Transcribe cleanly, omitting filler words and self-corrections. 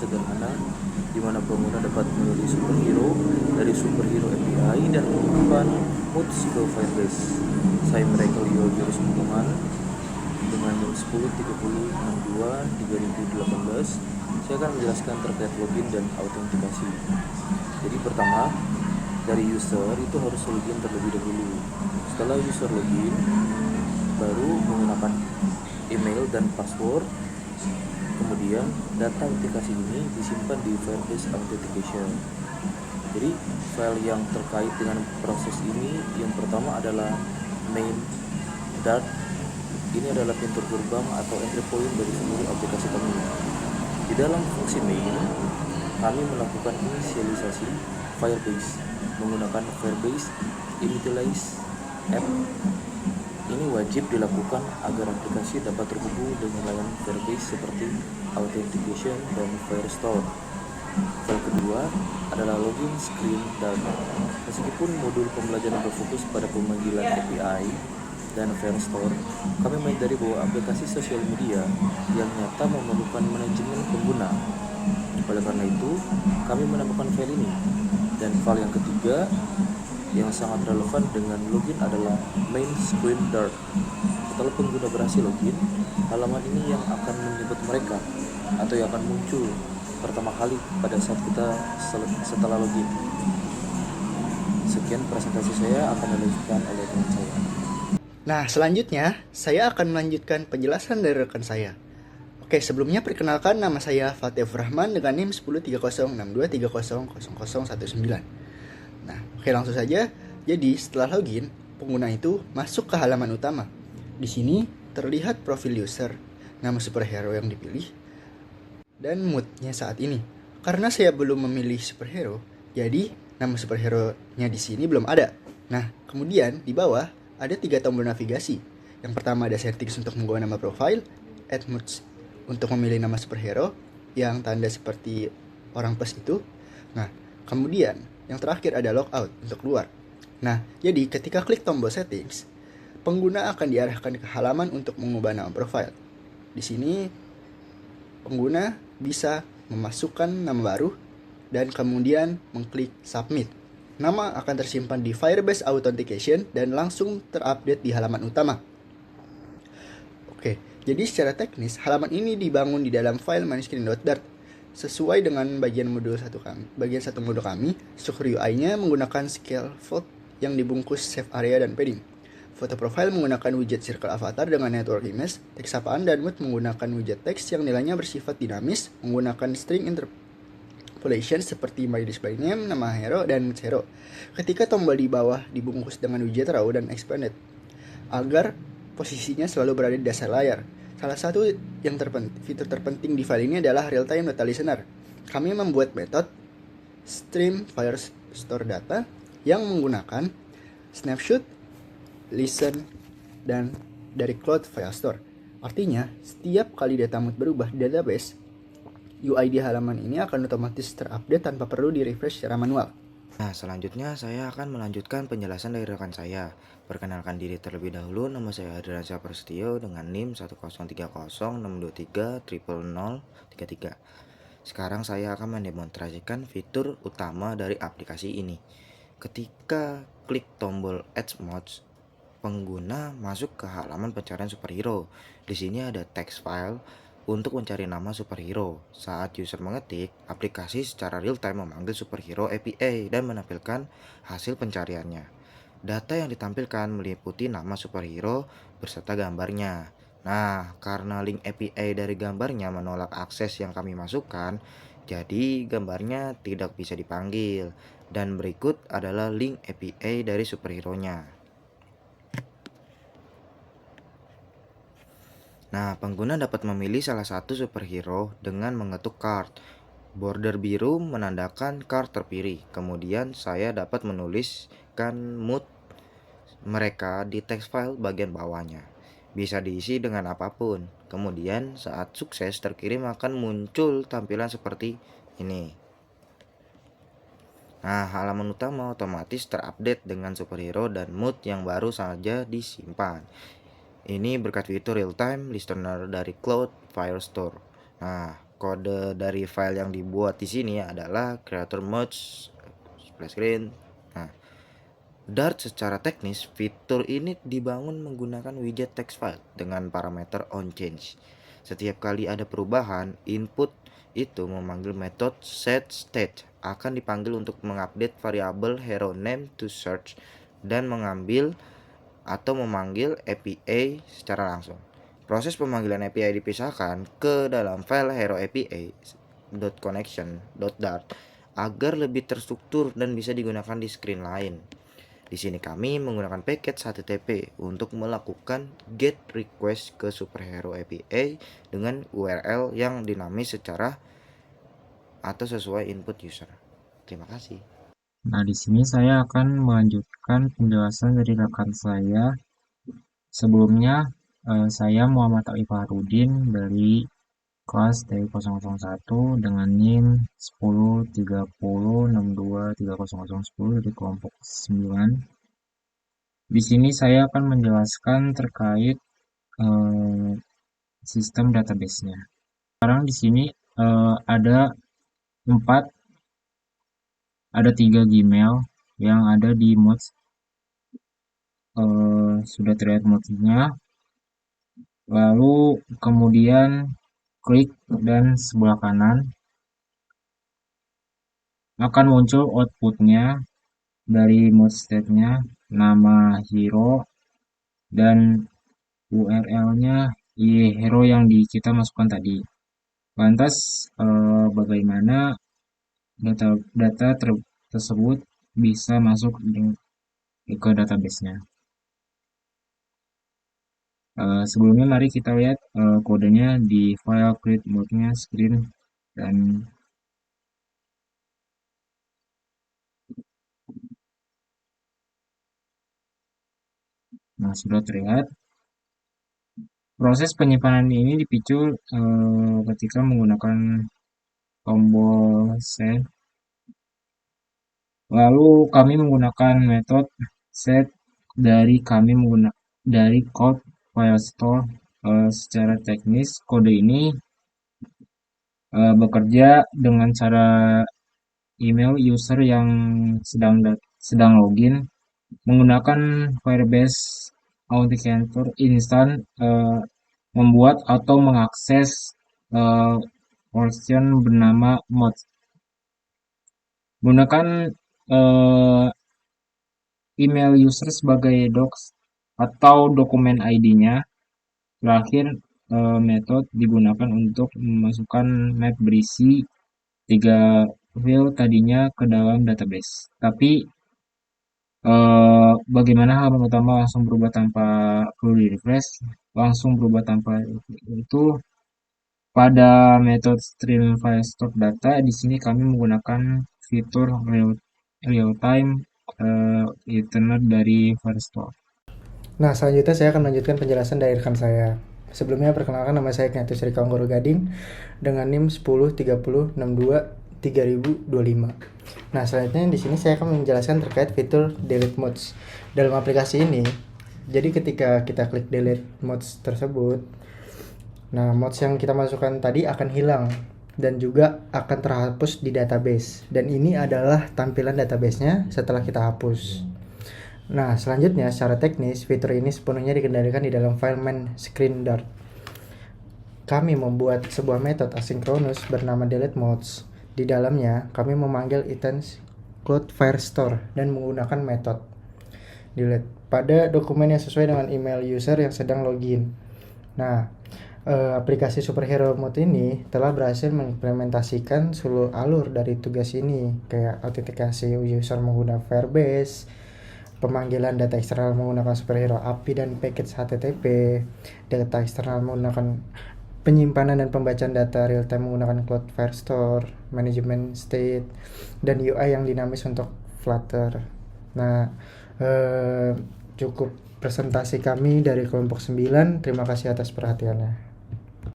sederhana di mana pengguna dapat memilih superhero dari superhero API dan mengubah moods ke Firebase. Saya Michael Yo, jurus hubungan dengan NIM 10.30.62.2018. Saya akan menjelaskan terkait login dan autentikasi. Jadi pertama, dari user itu harus login terlebih dahulu. Setelah user login, baru menggunakan email dan password. Kemudian data autentikasi ini disimpan di Firebase Authentication. Jadi file yang terkait dengan proses ini yang pertama adalah main dart. Ini adalah pintu gerbang atau entry point dari seluruh aplikasi kami. Di dalam fungsi main, kami melakukan inisialisasi Firebase menggunakan Firebase Initialize App. Ini wajib dilakukan agar aplikasi dapat terhubung dengan layanan Firebase seperti Authentication dan Firestore. File kedua adalah login screen dan meskipun modul pembelajaran berfokus pada pemanggilan API dan Firestore, kami menyadari bahwa aplikasi sosial media yang nyata memerlukan manajemen pengguna. Oleh karena itu, kami menambahkan file ini. Dan file yang ketiga yang sangat relevan dengan login adalah main screen dart. Setelah pengguna berhasil login, halaman ini yang akan menyebut mereka atau yang akan muncul pertama kali pada saat kita setelah login. Sekian presentasi saya, akan dilanjutkan oleh teman saya. Nah, selanjutnya saya akan melanjutkan penjelasan dari rekan saya. Oke, sebelumnya perkenalkan, nama saya Fatih Rahman dengan NIM 10.30.62.30.0019. Nah, oke, langsung saja. Jadi, setelah login, pengguna itu masuk ke halaman utama. Di sini terlihat profil user, nama superhero yang dipilih, dan moodnya saat ini. Karena saya belum memilih superhero, jadi nama superhero-nya di sini belum ada. Nah, kemudian di bawah ada 3 tombol navigasi. Yang pertama ada settings untuk mengubah nama profile, add moods untuk memilih nama superhero yang tanda seperti orang plus itu. Nah, kemudian yang terakhir ada logout untuk keluar. Nah, jadi ketika klik tombol settings, pengguna akan diarahkan ke halaman untuk mengubah nama profile. Di sini pengguna bisa memasukkan nama baru dan kemudian mengklik submit. Nama akan tersimpan di Firebase Authentication dan langsung terupdate di halaman utama. Oke, jadi secara teknis halaman ini dibangun di dalam file mainscreen.dart sesuai dengan bagian satu modul kami. Struktur UI-nya menggunakan scaffold yang dibungkus save area dan padding. Foto profile menggunakan widget circle avatar dengan network image, teks sapaan dan mood menggunakan widget teks yang nilainya bersifat dinamis menggunakan string interpolation seperti my display name, nama hero, dan mood hero. Ketika tombol di bawah dibungkus dengan widget raw dan expanded agar posisinya selalu berada di dasar layar. Salah satu yang fitur terpenting di file ini adalah real-time data listener. Kami membuat metode stream Firestore data yang menggunakan snapshot, listen, dan dari Cloud Firestore. Artinya, setiap kali data mood berubah di database, UI di halaman ini akan otomatis terupdate tanpa perlu di-refresh secara manual. Nah, selanjutnya saya akan melanjutkan penjelasan dari rekan saya. Perkenalkan diri terlebih dahulu, nama saya Adriansyah Prasetyo dengan NIM 1030.62.30.0033. Sekarang saya akan mendemonstrasikan fitur utama dari aplikasi ini. Ketika klik tombol Add Mods, pengguna masuk ke halaman pencarian superhero. Di sini ada text file untuk mencari nama superhero. Saat user mengetik, aplikasi secara real-time memanggil superhero API dan menampilkan hasil pencariannya. Data yang ditampilkan meliputi nama superhero beserta gambarnya. Nah, karena link API dari gambarnya menolak akses yang kami masukkan, jadi gambarnya tidak bisa dipanggil. Dan berikut adalah link API dari superhero-nya. Nah, pengguna dapat memilih salah satu superhero dengan mengetuk card. Border biru menandakan card terpilih. Kemudian saya dapat menuliskan mood mereka di text file bagian bawahnya. Bisa diisi dengan apapun. Kemudian saat sukses terkirim akan muncul tampilan seperti ini. Nah, halaman utama otomatis terupdate dengan superhero dan mood yang baru saja disimpan. Ini berkat fitur real-time listener dari Cloud Firestore. Nah, kode dari file yang dibuat di sini adalah creator mods splash screen. Nah, Dart secara teknis, fitur ini dibangun menggunakan widget text file dengan parameter onChange. Setiap kali ada perubahan, input itu memanggil metode setState akan dipanggil untuk mengupdate variabel hero name to search dan mengambil atau memanggil API secara langsung. Proses pemanggilan API dipisahkan ke dalam file hero API.connection.dart agar lebih terstruktur dan bisa digunakan di screen lain. Di sini kami menggunakan package HTTP untuk melakukan GET request ke superhero API dengan URL yang dinamis secara atau sesuai input user. Terima kasih. Nah, di sini saya akan melanjutkan penjelasan dari rekan saya. Sebelumnya, saya Muhammad Ali Fahrudin dari kelas T001 dengan NIM 1030623010 dari kelompok 9. Di sini saya akan menjelaskan terkait sistem database-nya. Sekarang di sini ada 3 Gmail yang ada di mods. Sudah terlihat modsnya. Lalu kemudian klik dan sebelah kanan akan muncul outputnya dari mod state-nya, nama hero dan URL-nya hero yang kita masukkan tadi. Lantas bagaimana data tersebut bisa masuk ke database-nya. Sebelumnya mari kita lihat kodenya di file create mode-nya screen dan nah sudah terlihat. Proses penyimpanan ini dipicu ketika menggunakan tombol set. Lalu kami menggunakan metode set dari code file store. Secara teknis kode ini bekerja dengan cara email user yang sedang login menggunakan Firebase Authenticator instan membuat atau mengakses portion bernama mods. Gunakan email user sebagai docs atau dokumen ID-nya. Terakhir, metode digunakan untuk memasukkan map berisi 3 file tadinya ke dalam database. Tapi bagaimana halaman utama langsung berubah tanpa perlu di refresh, langsung berubah tanpa itu pada metode stream file stored data. Di sini kami menggunakan fitur real time Ethernet dari Firestore. Nah, selanjutnya saya akan melanjutkan penjelasan dari rekan saya. Sebelumnya perkenalkan, nama saya Ignatius Rika Anggoro Gading dengan NIM 1030623025. Nah, selanjutnya di sini saya akan menjelaskan terkait fitur delete mods dalam aplikasi ini. Jadi ketika kita klik delete mods tersebut, nah mods yang kita masukkan tadi akan hilang dan juga akan terhapus di database. Dan ini adalah tampilan databasenya setelah kita hapus. Nah, selanjutnya secara teknis fitur ini sepenuhnya dikendalikan di dalam file main screen Dart. Kami membuat sebuah metode asinkronus bernama delete mods. Di dalamnya kami memanggil instance cloud Firestore dan menggunakan metode delete pada dokumen yang sesuai dengan email user yang sedang login. Nah, aplikasi superhero mode ini telah berhasil mengimplementasikan seluruh alur dari tugas ini, kayak autentikasi user menggunakan Firebase, pemanggilan data eksternal menggunakan superhero API dan package HTTP, data eksternal menggunakan penyimpanan dan pembacaan data real time menggunakan Cloud Firestore, manajemen state, dan UI yang dinamis untuk Flutter. Nah, cukup presentasi kami dari kelompok 9. Terima kasih atas perhatiannya.